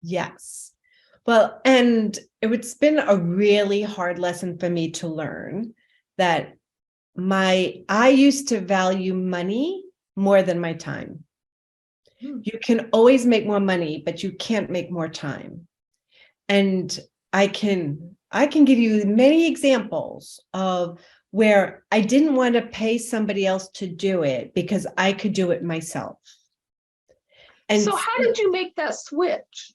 Yes. Well, and it's been a really hard lesson for me to learn that I used to value money more than my time. You can always make more money, but you can't make more time. And I can give you many examples of where I didn't want to pay somebody else to do it because I could do it myself. And so how did you make that switch?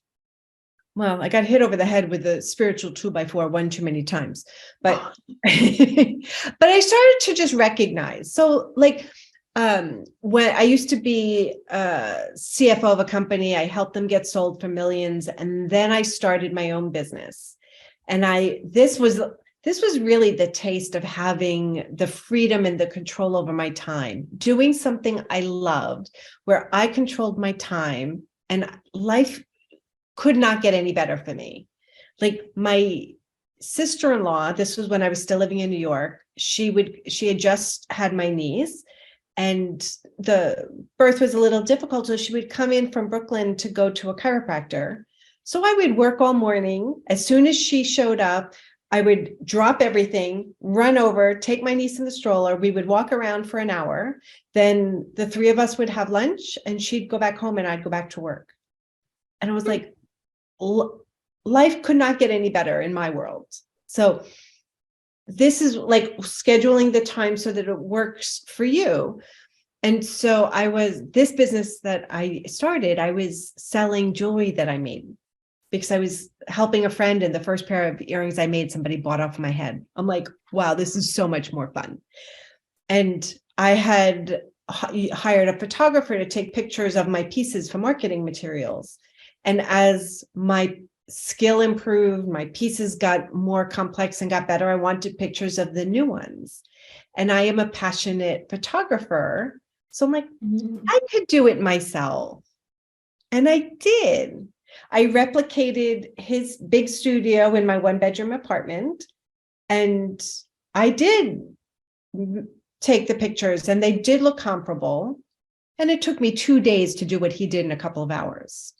well, I got hit over the head with a spiritual 2x4 one too many times, but but I started to just recognize. So like when I used to be CFO of a company, I helped them get sold for millions, and then I started my own business. And this was really the taste of having the freedom and the control over my time, doing something I loved, where I controlled my time, and life could not get any better for me. Like my sister-in-law, this was when I was still living in New York, she had just had my niece, and the birth was a little difficult. So she would come in from Brooklyn to go to a chiropractor. So I would work all morning. As soon as she showed up, I would drop everything, run over, take my niece in the stroller. We would walk around for an hour. Then the three of us would have lunch, and she'd go back home and I'd go back to work. And I was like, life could not get any better in my world. So this is like scheduling the time so that it works for you. And so this business that I started, I was selling jewelry that I made because I was helping a friend, and the first pair of earrings I made, somebody bought off my head. I'm like, wow, this is so much more fun. And I had hired a photographer to take pictures of my pieces for marketing materials. And as my skill improved, my pieces got more complex and got better, I wanted pictures of the new ones. And I am a passionate photographer. So I'm like, I could do it myself. And I did. I replicated his big studio in my one-bedroom apartment. And I did take the pictures, and they did look comparable. And it took me 2 days to do what he did in a couple of hours.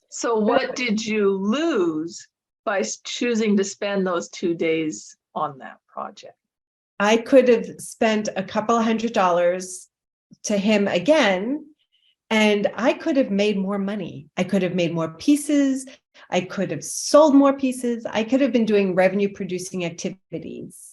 So what did you lose by choosing to spend those 2 days on that project? I could have spent a couple $100 to him again, and I could have made more money. I could have made more pieces. I could have sold more pieces. I could have been doing revenue producing activities.